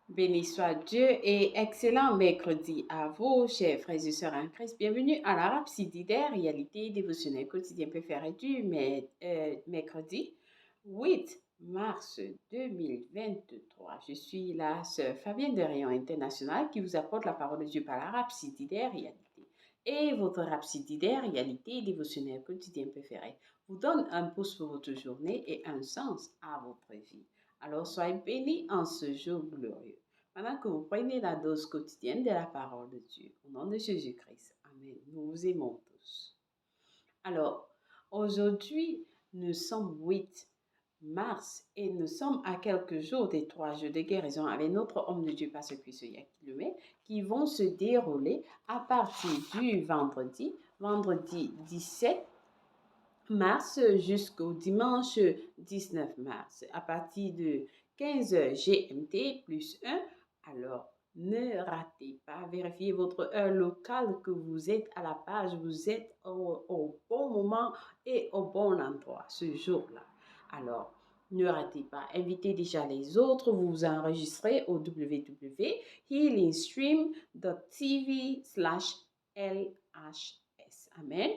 Béni soit Dieu et excellent mercredi à vous, chers frères et sœurs en Christ. Bienvenue à la Rhapsodie réalité dévotionnelle quotidien préféré du mercredi 8 mars 2023. Je suis la sœur Fabienne de Rayon International qui vous apporte la parole de Dieu par la Rhapsodie réalité. Et votre Rhapsodie réalité dévotionnelle quotidien préféré vous donne un pouce pour votre journée et un sens à votre vie. Alors soyez bénis en ce jour glorieux. Pendant que vous prenez la dose quotidienne de la parole de Dieu, au nom de Jésus-Christ. Amen. Nous vous aimons tous. Alors, aujourd'hui, nous sommes 8 mars et nous sommes à quelques jours des 3 jours de guérison avec notre homme de Dieu, Pasteur Christ Yakilomé, qui vont se dérouler à partir du vendredi 17 mars jusqu'au dimanche 19 mars, à partir de 15h GMT plus 1. Alors, ne ratez pas, vérifiez votre heure locale que vous êtes à la page, vous êtes au bon moment et au bon endroit ce jour-là. Alors, ne ratez pas, invitez déjà les autres, vous vous enregistrez au www.healingstream.tv/LHS. Amen.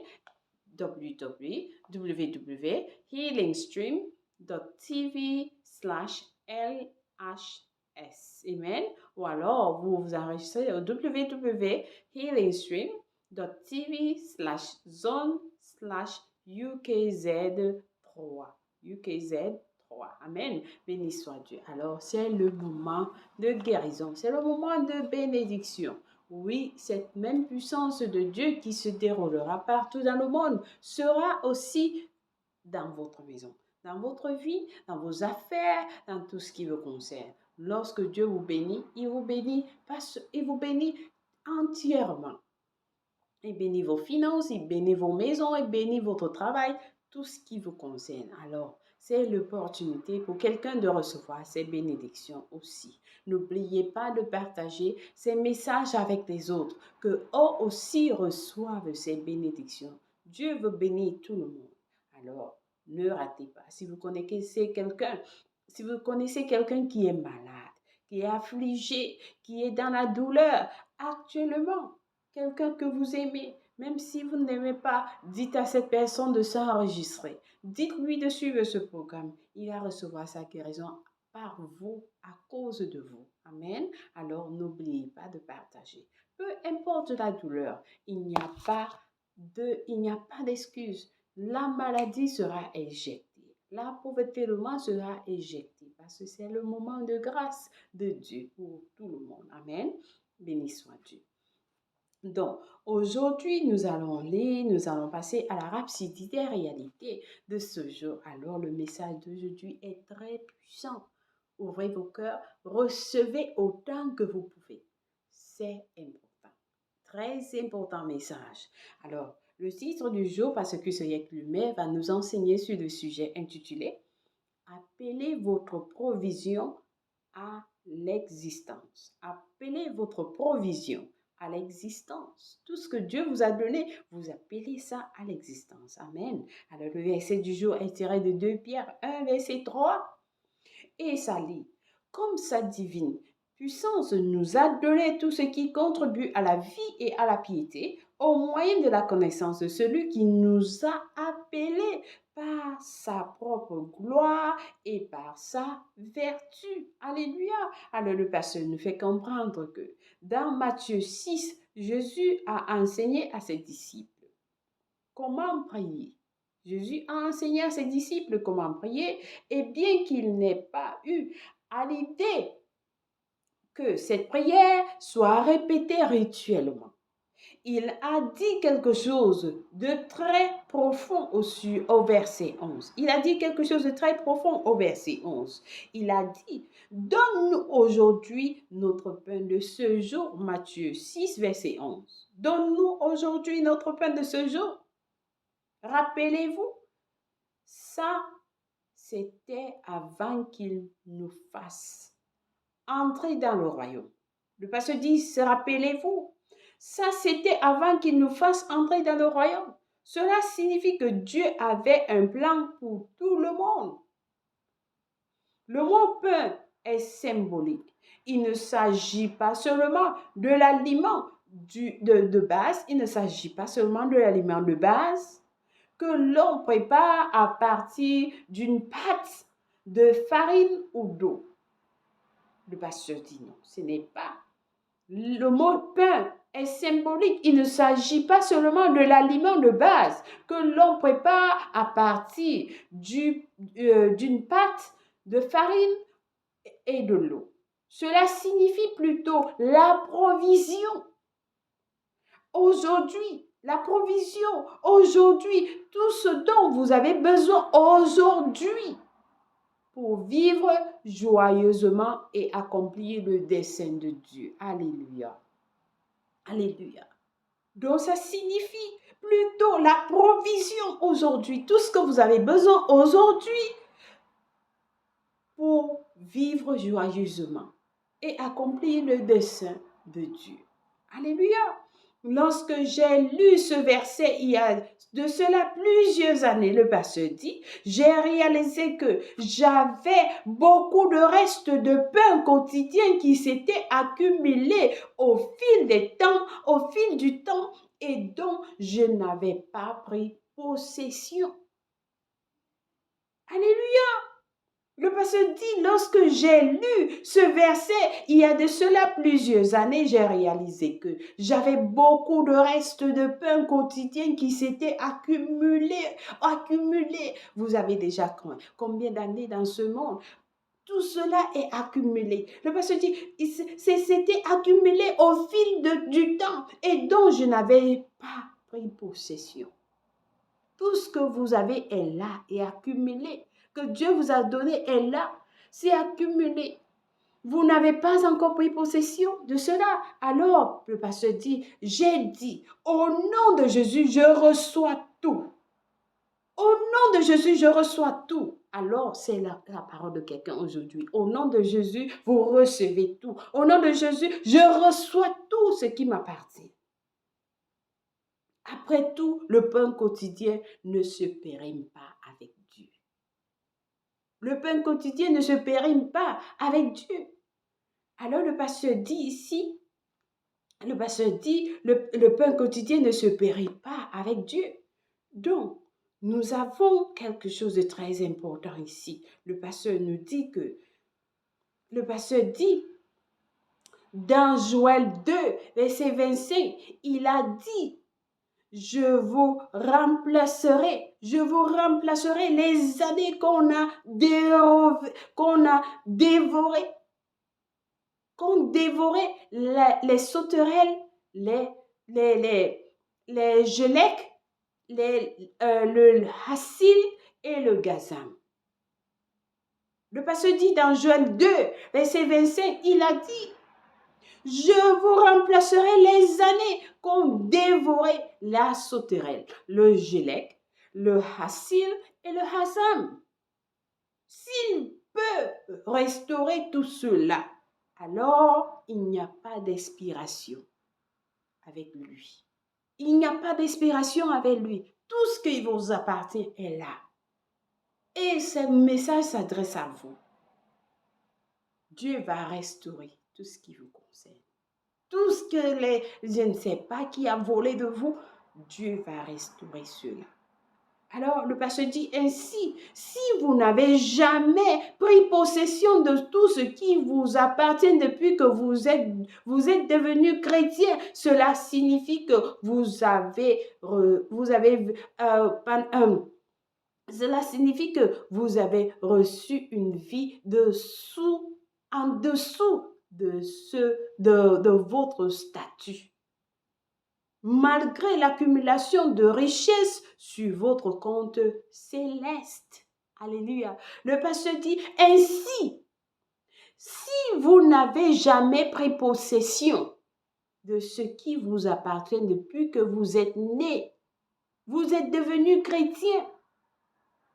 www.healingstream.tv/LHS. Amen. Ou alors, vous vous enregistrez au www.healingstream.tv/zone/UKZ3. UKZ3. Amen. Béni soit Dieu. Alors, c'est le moment de guérison. C'est le moment de bénédiction. Oui, cette même puissance de Dieu qui se déroulera partout dans le monde sera aussi dans votre maison, dans votre vie, dans vos affaires, dans tout ce qui vous concerne. Lorsque Dieu vous bénit, il vous bénit entièrement. Il bénit vos finances, il bénit vos maisons, il bénit votre travail, tout ce qui vous concerne. Alors, c'est l'opportunité pour quelqu'un de recevoir ces bénédictions aussi. N'oubliez pas de partager ces messages avec les autres, que eux aussi reçoivent ces bénédictions. Dieu veut bénir tout le monde. Alors, ne ratez pas. Si vous connaissez quelqu'un qui est malade, qui est affligé, qui est dans la douleur actuellement, quelqu'un que vous aimez, même si vous n'aimez pas, dites à cette personne de s'enregistrer. Dites-lui de suivre ce programme. Il va recevoir sa guérison par vous, à cause de vous. Amen. Alors, n'oubliez pas de partager. Peu importe la douleur, il n'y a pas d'excuse. La maladie sera éjectée. La pauvreté, le mal sera éjecté parce que c'est le moment de grâce de Dieu pour tout le monde. Amen. Béni soit Dieu. Donc, aujourd'hui, nous allons passer à la rhapsodie des réalités de ce jour. Alors, le message d'aujourd'hui est très puissant. Ouvrez vos cœurs, recevez autant que vous pouvez. C'est important. Très important message. Alors, le titre du jour, parce que ce Yeklumet va nous enseigner sur le sujet intitulé « Appelez votre provision à l'existence ». Appelez votre provision à l'existence. Tout ce que Dieu vous a donné, vous appelez ça à l'existence. Amen. Alors, le verset du jour est tiré de 2 Pierre 1, verset 3. Et ça lit, comme sa divine puissance nous a donné tout ce qui contribue à la vie et à la piété, au moyen de la connaissance de celui qui nous a appelés par sa propre gloire et par sa vertu. Alléluia. Alors le pasteur nous fait comprendre que dans Matthieu 6, Jésus a enseigné à ses disciples comment prier. Jésus a enseigné à ses disciples comment prier, et bien qu'il n'ait pas eu à l'idée que cette prière soit répétée rituellement, il a dit quelque chose de très profond au verset 11. Il a dit quelque chose de très profond au verset 11. Il a dit, donne-nous aujourd'hui notre pain de ce jour. Matthieu 6, verset 11. Donne-nous aujourd'hui notre pain de ce jour. Rappelez-vous, ça, c'était avant qu'il nous fasse entrer dans le royaume. Le pasteur dit, rappelez-vous, ça, c'était avant qu'il nous fasse entrer dans le royaume. Cela signifie que Dieu avait un plan pour tout le monde. Le mot pain est symbolique. il ne s'agit pas seulement de l'aliment de base, il ne s'agit pas seulement de l'aliment de base que l'on prépare à partir d'une pâte de farine ou d'eau. Le pasteur dit non, ce n'est pas. Le mot pain est symbolique. Il ne s'agit pas seulement de l'aliment de base que l'on prépare à partir d'une pâte de farine et de l'eau. Cela signifie plutôt la provision. Aujourd'hui, la provision, aujourd'hui, tout ce dont vous avez besoin aujourd'hui pour vivre joyeusement et accomplir le dessein de Dieu. Alléluia. Alléluia. Donc, ça signifie plutôt la provision aujourd'hui, tout ce que vous avez besoin aujourd'hui pour vivre joyeusement et accomplir le dessein de Dieu. Alléluia. Lorsque j'ai lu ce verset il y a de cela plusieurs années, le pasteur dit, j'ai réalisé que j'avais beaucoup de restes de pain quotidien qui s'étaient accumulés au fil des temps, au fil du temps, et dont je n'avais pas pris possession. Alléluia. Le pasteur dit, lorsque j'ai lu ce verset, il y a de cela plusieurs années, j'ai réalisé que j'avais beaucoup de restes de pain quotidien qui s'étaient accumulés. Vous avez déjà combien d'années dans ce monde? Tout cela est accumulé. Le pasteur dit, c'était accumulé au fil du temps et dont je n'avais pas pris possession. Tout ce que vous avez est là et accumulé. Que Dieu vous a donné est là, c'est accumulé. Vous n'avez pas encore pris possession de cela. Alors, le pasteur dit, j'ai dit, au nom de Jésus, je reçois tout. Au nom de Jésus, je reçois tout. Alors, c'est la parole de quelqu'un aujourd'hui. Au nom de Jésus, vous recevez tout. Au nom de Jésus, je reçois tout ce qui m'appartient. Après tout, le pain quotidien ne se périme pas avec Dieu. Le pain quotidien ne se périme pas avec Dieu. Alors le pasteur dit ici, le pain quotidien ne se périme pas avec Dieu. Donc, nous avons quelque chose de très important ici. Le pasteur dit, dans Joël 2, verset 25, il a dit, je vous remplacerai les années qu'on a dévorées, les sauterelles, les gelèques, le hassil et le gazam. Le pasteur dit dans Joël 2, verset 25, il a dit, je vous remplacerai les années qu'ont dévoré la sauterelle, le gelèque, le hassil et le hasam. S'il peut restaurer tout cela, alors il n'y a pas d'expiration avec lui. Il n'y a pas d'expiration avec lui. Tout ce qui vous appartient est là. Et ce message s'adresse à vous. Dieu va restaurer tout ce qui vous concerne. Tout ce que je ne sais pas qui a volé de vous, Dieu va restaurer cela. Alors le pasteur dit ainsi, si vous n'avez jamais pris possession de tout ce qui vous appartient depuis que vous êtes devenu chrétien, cela signifie que cela signifie que vous avez reçu une vie en dessous de votre statut. Malgré l'accumulation de richesses sur votre compte céleste. Alléluia. Le pasteur dit, ainsi, si vous n'avez jamais pris possession de ce qui vous appartient depuis que vous êtes né, vous êtes devenu chrétien,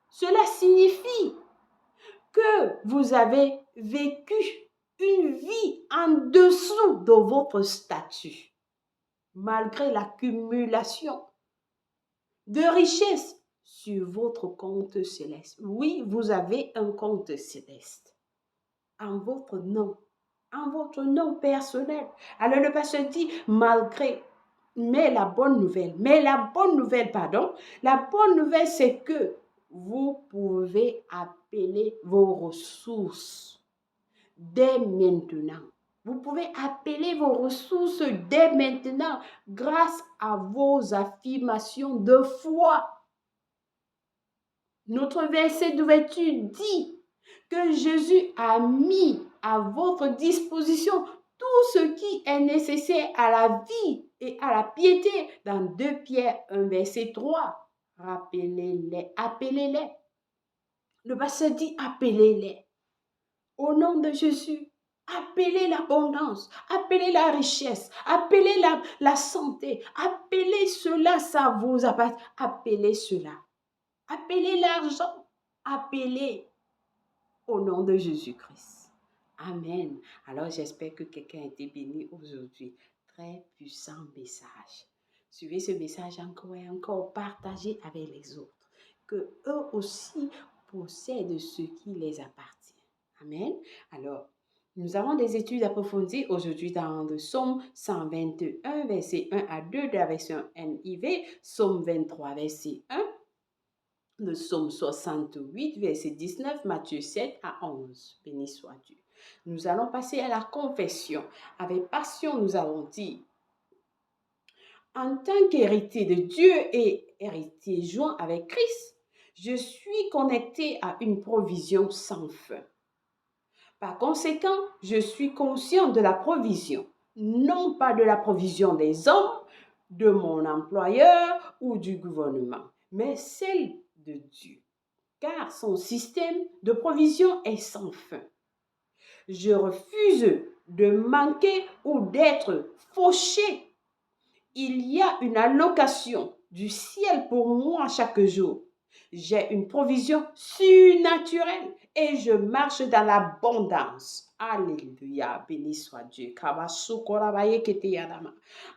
cela signifie que vous avez vécu une vie en dessous de votre statut. Malgré l'accumulation de richesses sur votre compte céleste. Oui, vous avez un compte céleste en votre nom. en votre nom personnel. Alors le pasteur dit, mais la bonne nouvelle, la bonne nouvelle, c'est que vous pouvez appeler vos ressources dès maintenant. Vous pouvez appeler vos ressources dès maintenant grâce à vos affirmations de foi. Notre verset d'ouverture dit que Jésus a mis à votre disposition tout ce qui est nécessaire à la vie et à la piété dans 2 Pierre 1, verset 3. Rappelez-les, appelez-les. Le pasteur dit appelez-les. Au nom de Jésus, appelez l'abondance, appelez la richesse, appelez la santé, appelez cela, ça vous appartient, appelez cela. Appelez l'argent, appelez au nom de Jésus-Christ. Amen. Alors j'espère que quelqu'un a été béni aujourd'hui. Très puissant message. Suivez ce message encore et encore, partagez avec les autres, que eux aussi possèdent ce qui les appartient. Amen. Alors, nous avons des études approfondies aujourd'hui dans le psaume 121, verset 1 à 2 de la version NIV, psaume 23, verset 1, le psaume 68, verset 19, Matthieu 7 à 11. Béni soit Dieu. Nous allons passer à la confession. Avec passion, nous allons dire, en tant qu'héritier de Dieu et héritier joint avec Christ, je suis connecté à une provision sans fin. Par conséquent, je suis conscient de la provision, non pas de la provision des hommes, de mon employeur ou du gouvernement, mais celle de Dieu, car son système de provision est sans fin. Je refuse de manquer ou d'être fauché. Il y a une allocation du ciel pour moi chaque jour. J'ai une provision surnaturelle et je marche dans l'abondance. Alléluia, béni soit Dieu.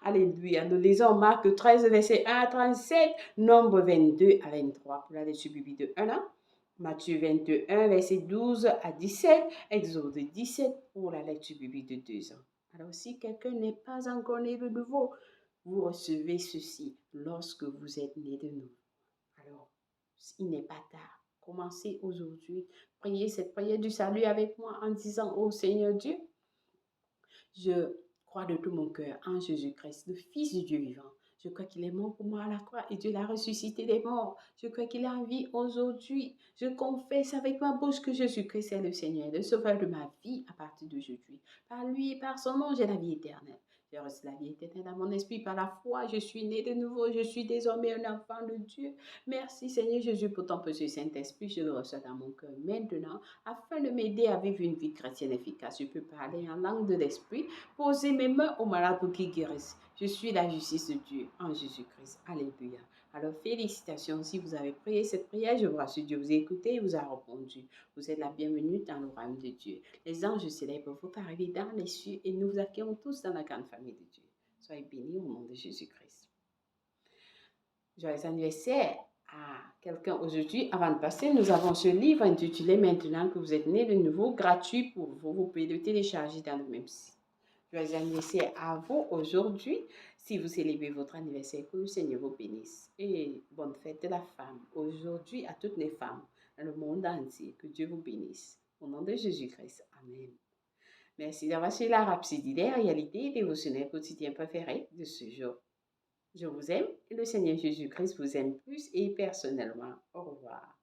Alléluia. Nous lisons Marc 13, verset 1 à 37, Nombre 22 à 23 pour la lecture biblique de 1 an. Matthieu 21, verset 12 à 17, Exode 17 pour la lecture biblique de 2 ans. Alors si quelqu'un n'est pas encore né de nouveau, vous recevez ceci lorsque vous êtes né de nouveau. Alors, il n'est pas tard. Commencez aujourd'hui. Priez cette prière du salut avec moi en disant, ô Seigneur Dieu, je crois de tout mon cœur en Jésus-Christ, le Fils du Dieu vivant. Je crois qu'il est mort pour moi à la croix et Dieu l'a ressuscité des morts. Je crois qu'il est en vie aujourd'hui. Je confesse avec ma bouche que Jésus-Christ est le Seigneur, le Sauveur de ma vie à partir d'aujourd'hui. Par lui et par son nom, j'ai la vie éternelle. J'ai reçu la vie éternelle dans mon esprit par la foi. Je suis né de nouveau. Je suis désormais un enfant de Dieu. Merci Seigneur Jésus pour ton précieux Saint-Esprit. Je le reçois dans mon cœur maintenant afin de m'aider à vivre une vie chrétienne efficace. Je peux parler en langue de l'Esprit, poser mes mains aux malades pour qu'ils guérissent. Je suis la justice de Dieu en Jésus-Christ. Alléluia. Alors, félicitations. Si vous avez prié cette prière, je vous rassure, Dieu vous a écouté et vous a répondu. Vous êtes la bienvenue dans le royaume de Dieu. Les anges célèbrent votre arrivée dans les cieux et nous vous accueillons tous dans la grande famille de Dieu. Soyez bénis au nom de Jésus-Christ. Joyeux anniversaire à quelqu'un aujourd'hui. Avant de passer, nous avons ce livre intitulé « Maintenant que vous êtes né de nouveau », gratuit pour vous. Vous pouvez le télécharger dans le même site. Joyeux anniversaire à vous aujourd'hui. Si vous célébrez votre anniversaire, que le Seigneur vous bénisse. Et bonne fête de la femme. Aujourd'hui, à toutes les femmes dans le monde entier, que Dieu vous bénisse. Au nom de Jésus-Christ. Amen. Merci d'avoir suivi la Rhapsodie des réalités dévotionnelles quotidiennes préférées de ce jour. Je vous aime et le Seigneur Jésus-Christ vous aime plus et personnellement. Au revoir.